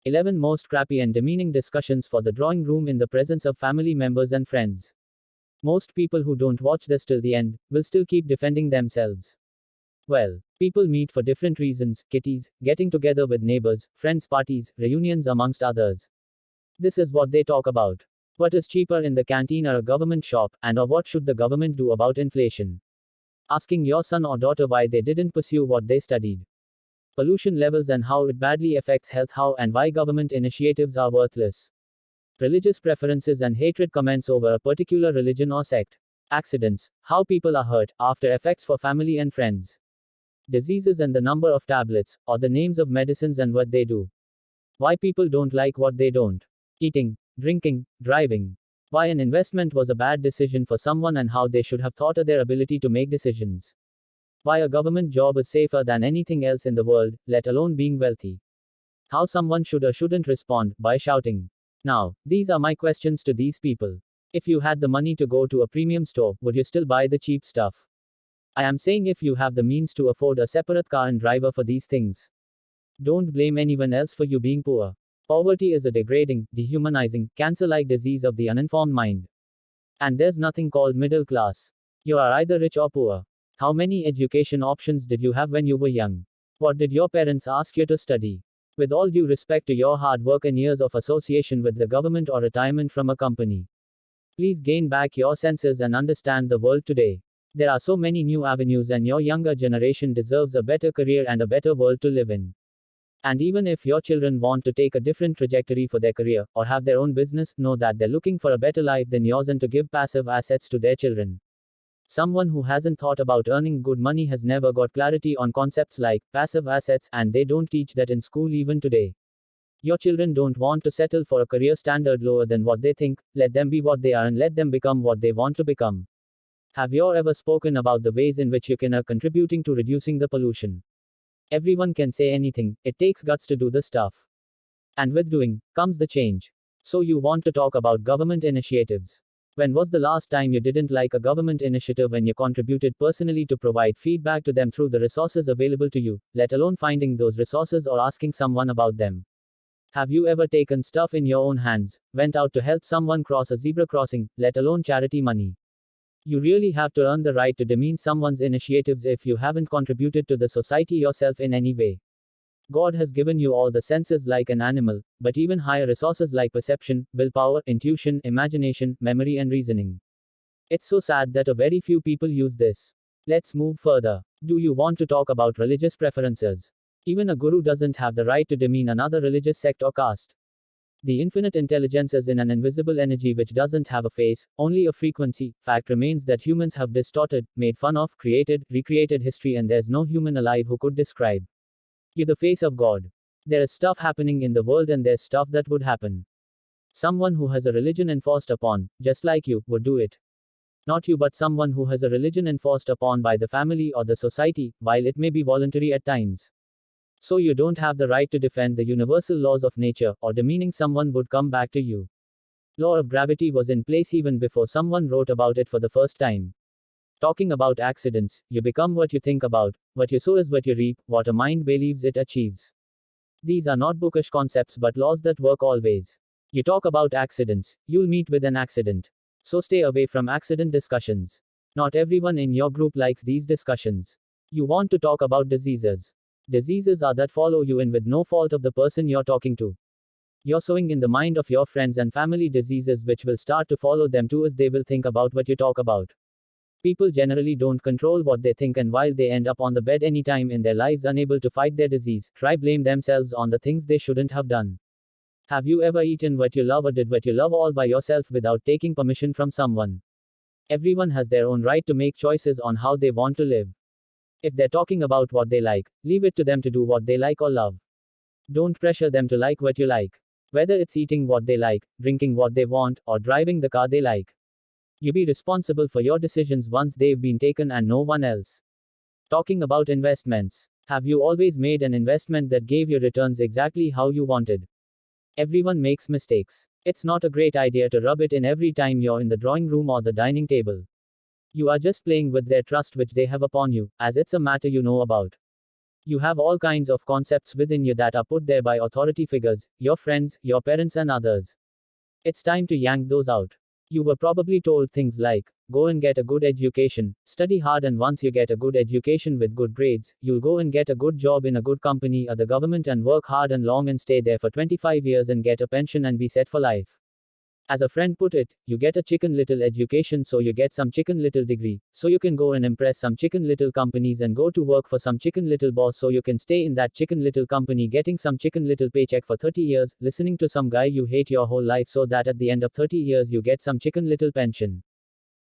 11 most crappy and demeaning discussions for the drawing room in the presence of family members and friends. Most people who don't watch this till the end will still keep defending themselves. Well, people meet for different reasons: kitties, getting together with neighbors, friends parties, reunions amongst others. This is what they talk about. What is cheaper in the canteen or a government shop, and or what should the government do about inflation? Asking your son or daughter why they didn't pursue what they studied. Pollution levels and how it badly affects health, how and why government initiatives are worthless. Religious preferences and hatred comments over a particular religion or sect. Accidents, how people are hurt, after effects for family and friends. Diseases and the number of tablets, or the names of medicines and what they do. Why people don't like what they don't. Eating, drinking, driving. Why an investment was a bad decision for someone and how they should have thought of their ability to make decisions. Why a government job is safer than anything else in the world, let alone being wealthy. How someone should or shouldn't respond, by shouting. Now, these are my questions to these people. If you had the money to go to a premium store, would you still buy the cheap stuff? I am saying if you have the means to afford a separate car and driver for these things. Don't blame anyone else for you being poor. Poverty is a degrading, dehumanizing, cancer-like disease of the uninformed mind. And there's nothing called middle class. You are either rich or poor. How many education options did you have when you were young? What did your parents ask you to study? With all due respect to your hard work and years of association with the government or retirement from a company, please gain back your senses and understand the world today. There are so many new avenues and your younger generation deserves a better career and a better world to live in. And even if your children want to take a different trajectory for their career, or have their own business, know that they're looking for a better life than yours and to give passive assets to their children. Someone who hasn't thought about earning good money has never got clarity on concepts like passive assets, and they don't teach that in school even today. Your children don't want to settle for a career standard lower than what they think. Let them be what they are and let them become what they want to become. Have you ever spoken about the ways in which you can are contributing to reducing the pollution? Everyone can say anything, it takes guts to do the stuff. And with doing, comes the change. So you want to talk about government initiatives. When was the last time you didn't like a government initiative when you contributed personally to provide feedback to them through the resources available to you, let alone finding those resources or asking someone about them? Have you ever taken stuff in your own hands, went out to help someone cross a zebra crossing, let alone charity money? You really have to earn the right to demean someone's initiatives if you haven't contributed to the society yourself in any way. God has given you all the senses like an animal, but even higher resources like perception, willpower, intuition, imagination, memory, and reasoning. It's so sad that a very few people use this. Let's move further. Do you want to talk about religious preferences? Even a guru doesn't have the right to demean another religious sect or caste. The infinite intelligence is in an invisible energy which doesn't have a face, only a frequency. Fact remains that humans have distorted, made fun of, created, recreated history, and there's no human alive who could describe you the face of God. There is stuff happening in the world and there's stuff that would happen. Someone who has a religion enforced upon, just like you, would do it. Not you, but someone who has a religion enforced upon by the family or the society, while it may be voluntary at times. So you don't have the right to defend the universal laws of nature, or demeaning someone would come back to you. Law of gravity was in place even before someone wrote about it for the first time. Talking about accidents, you become what you think about, what you sow is what you reap, what a mind believes it achieves. These are not bookish concepts but laws that work always. You talk about accidents, you'll meet with an accident. So stay away from accident discussions. Not everyone in your group likes these discussions. You want to talk about diseases. Diseases are that follow you in with no fault of the person you're talking to. You're sowing in the mind of your friends and family diseases which will start to follow them too as they will think about what you talk about. People generally don't control what they think, and while they end up on the bed anytime in their lives unable to fight their disease, try blame themselves on the things they shouldn't have done. Have you ever eaten what you love or did what you love all by yourself without taking permission from someone? Everyone has their own right to make choices on how they want to live. If they're talking about what they like, leave it to them to do what they like or love. Don't pressure them to like what you like. Whether it's eating what they like, drinking what they want, or driving the car they like. You be responsible for your decisions once they've been taken and no one else. Talking about investments. Have you always made an investment that gave you returns exactly how you wanted? Everyone makes mistakes. It's not a great idea to rub it in every time you're in the drawing room or the dining table. You are just playing with their trust which they have upon you, as it's a matter you know about. You have all kinds of concepts within you that are put there by authority figures, your friends, your parents, and others. It's time to yank those out. You were probably told things like, go and get a good education, study hard, and once you get a good education with good grades, you'll go and get a good job in a good company or the government and work hard and long and stay there for 25 years and get a pension and be set for life. As a friend put it, you get a chicken little education so you get some chicken little degree, so you can go and impress some chicken little companies and go to work for some chicken little boss so you can stay in that chicken little company getting some chicken little paycheck for 30 years, listening to some guy you hate your whole life so that at the end of 30 years you get some chicken little pension.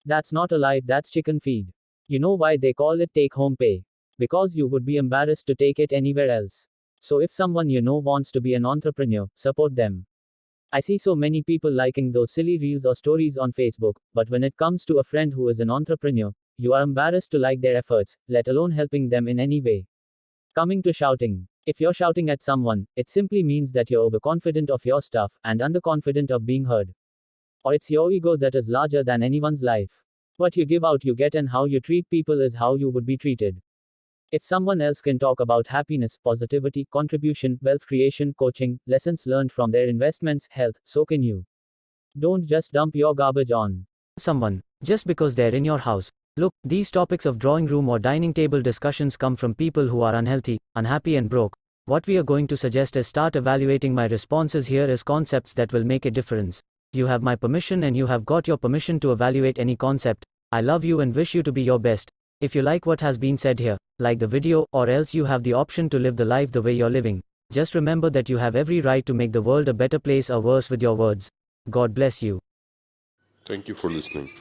That's not a life, that's chicken feed. You know why they call it take home pay? Because you would be embarrassed to take it anywhere else. So if someone you know wants to be an entrepreneur, support them. I see so many people liking those silly reels or stories on Facebook, but when it comes to a friend who is an entrepreneur, you are embarrassed to like their efforts, let alone helping them in any way. Coming to shouting. If you're shouting at someone, it simply means that you're overconfident of your stuff and underconfident of being heard. Or it's your ego that is larger than anyone's life. What you give out you get, and how you treat people is how you would be treated. If someone else can talk about happiness, positivity, contribution, wealth creation, coaching, lessons learned from their investments, health, so can you. Don't just dump your garbage on someone, just because they're in your house. Look, these topics of drawing room or dining table discussions come from people who are unhealthy, unhappy, and broke. What we are going to suggest is start evaluating my responses here as concepts that will make a difference. You have my permission and you have got your permission to evaluate any concept. I love you and wish you to be your best. If you like what has been said here, like the video, or else you have the option to live the life the way you're living. Just remember that you have every right to make the world a better place or worse with your words. God bless you. Thank you for listening.